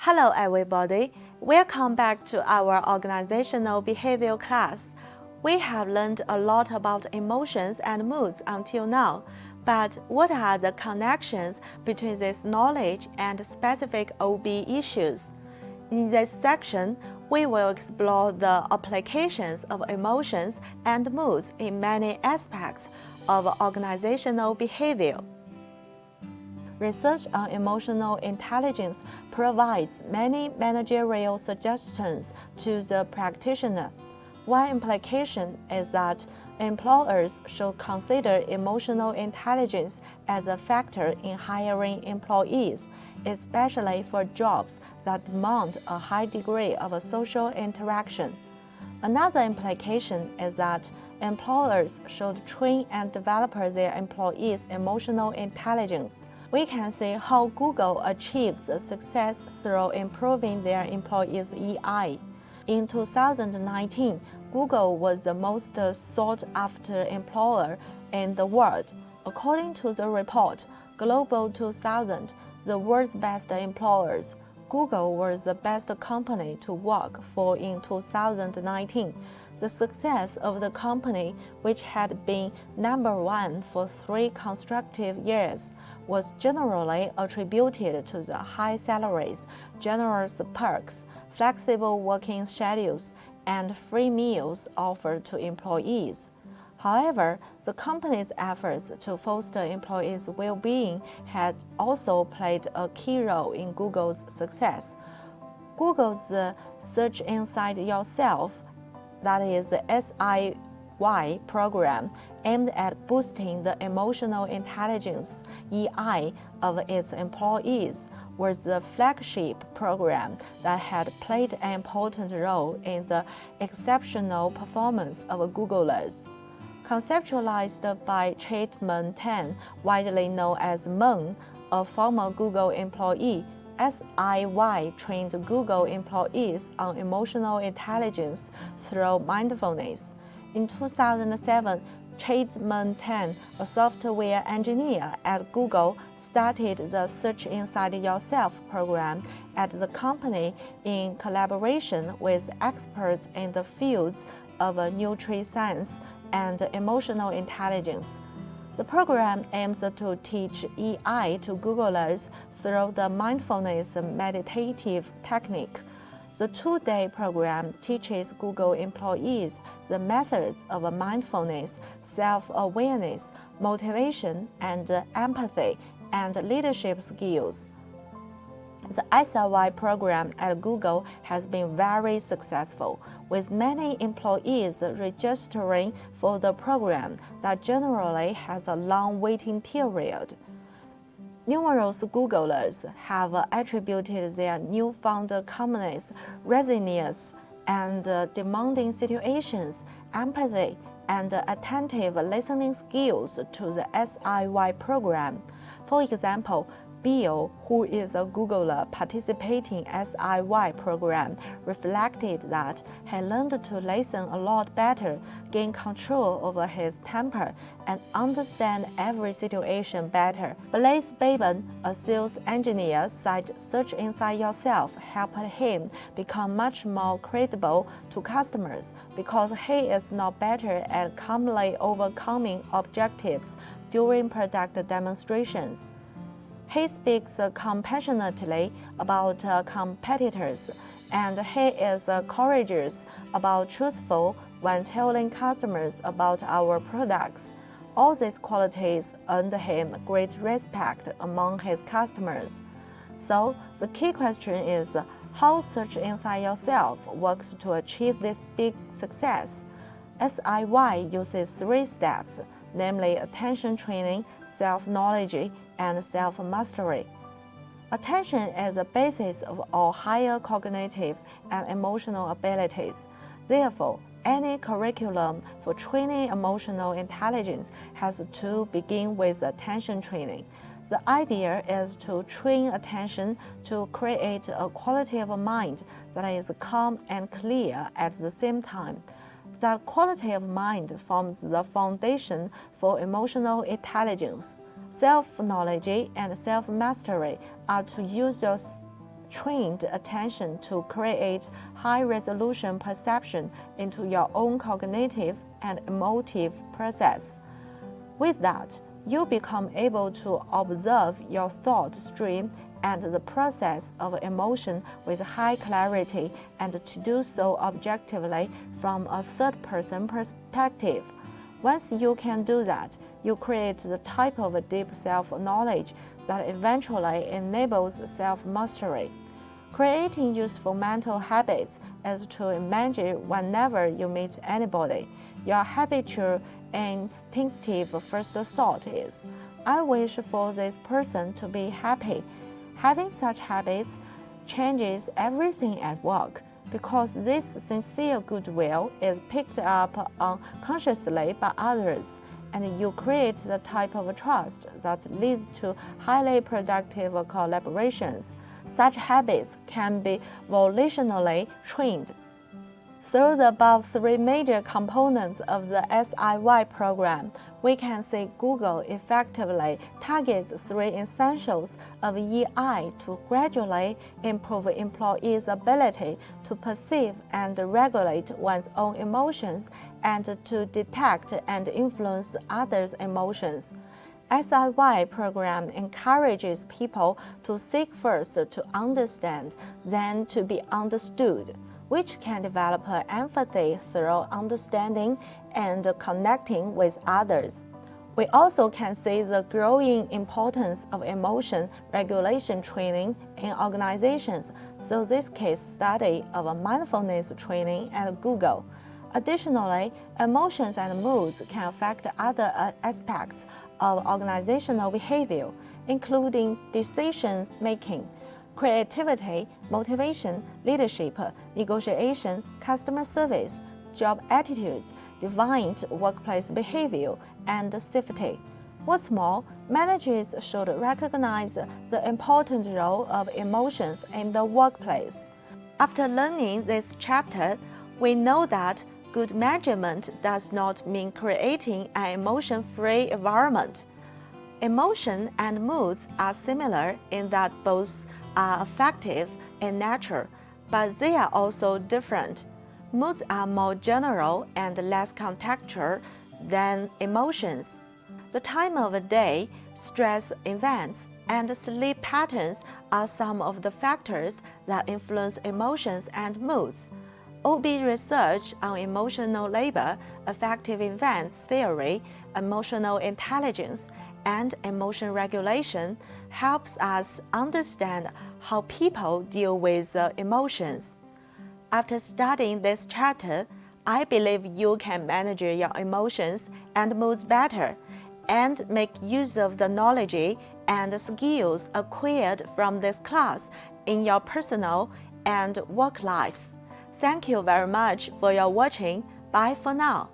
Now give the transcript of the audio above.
Hello everybody, welcome back to our organizational behavior class. We have learned a lot about emotions and moods until now, but what are the connections between this knowledge and specific OB issues? In this section, we will explore the applications of emotions and moods in many aspects of organizational behavior. Research on emotional intelligence provides many managerial suggestions to the practitioner. One implication is that employers should consider emotional intelligence as a factor in hiring employees, especially for jobs that demand a high degree of social interaction. Another implication is that employers should train and develop their employees' emotional intelligence. We can see how Google achieves success through improving their employees' EI. In 2019, Google was the most sought-after employer in the world. According to the report, Global 2000, the world's best employers, Google was the best company to work for in 2019. The success of the company, which had been #1 for 3 consecutive years, was generally attributed to the high salaries, generous perks, flexible working schedules, and free meals offered to employees. However, the company's efforts to foster employees' well-being had also played a key role in Google's success. Google's Search Inside Yourself, that is the SIY program, aimed at boosting the emotional intelligence (EI) of its employees, was the flagship program that had played an important role in the exceptional performance of Googlers. Conceptualized by Chade-Meng Tan, widely known as Meng, a former Google employee, SIY trained Google employees on emotional intelligence through mindfulness. In 2007, Chade-Meng Tan, a software engineer at Google, started the Search Inside Yourself program at the company in collaboration with experts in the fields of nutriscience and emotional intelligence. The program aims to teach EI to Googlers through the mindfulness meditative technique. The 2-day program teaches Google employees the methods of mindfulness, self-awareness, motivation, and empathy, and leadership skills. The SIY program at Google has been very successful, with many employees registering for the program that generally has a long waiting period. Numerous Googlers have attributed their newfound calmness, resilience, and demanding situations, empathy, and attentive listening skills to the SIY program. For example, Bill, who is a Googler participating SIY program, reflected that he learned to listen a lot better, gain control over his temper, and understand every situation better. Blaise Baben, a sales engineer, said Search Inside Yourself helped him become much more credible to customers because he is now better at calmly overcoming objectives during product demonstrations. He speaks compassionately about competitors, and he is courageous about truthful when telling customers about our products. All these qualities earned him great respect among his customers. So, the key question is how Search Inside Yourself works to achieve this big success. SIY uses 3 steps, namely attention training, self-knowledge, and self-mastery. Attention is the basis of all higher cognitive and emotional abilities. Therefore, any curriculum for training emotional intelligence has to begin with attention training. The idea is to train attention to create a quality of mind that is calm and clear at the same time. That quality of mind forms the foundation for emotional intelligence. Self-knowledge and self-mastery are to use your trained attention to create high-resolution perception into your own cognitive and emotive process. With that, you become able to observe your thought stream and the process of emotion with high clarity and to do so objectively from a third-person perspective. Once you can do that, you create the type of deep self-knowledge that eventually enables self-mastery. Creating useful mental habits is to imagine whenever you meet anybody. Your habitual, instinctive first thought is, I wish for this person to be happy. Having such habits changes everything at work, because this sincere goodwill is picked up unconsciously by others, and you create the type of trust that leads to highly productive collaborations. Such habits can be volitionally trained. Through the above three major components of the SIY program, we can see Google effectively targets three essentials of EI to gradually improve employees' ability to perceive and regulate one's own emotions and to detect and influence others' emotions. SIY program encourages people to seek first to understand, then to be understood, which can develop empathy through understanding and connecting with others. We also can see the growing importance of emotion regulation training in organizations through this case study of mindfulness training at Google. Additionally, emotions and moods can affect other aspects of organizational behavior, including decision-making, creativity, motivation, leadership, negotiation, customer service, job attitudes, defined workplace behavior, and safety. What's more, managers should recognize the important role of emotions in the workplace. After learning this chapter, we know that good management does not mean creating an emotion-free environment. Emotion and moods are similar in that both are affective in nature, but they are also different. Moods are more general and less contextual than emotions. The time of day, stress events, and sleep patterns are some of the factors that influence emotions and moods. OB research on emotional labor, affective events theory, emotional intelligence, and emotion regulation helps us understand how people deal with emotions. After studying this chapter, I believe you can manage your emotions and moods better and make use of the knowledge and skills acquired from this class in your personal and work lives. Thank you very much for your watching. Bye for now.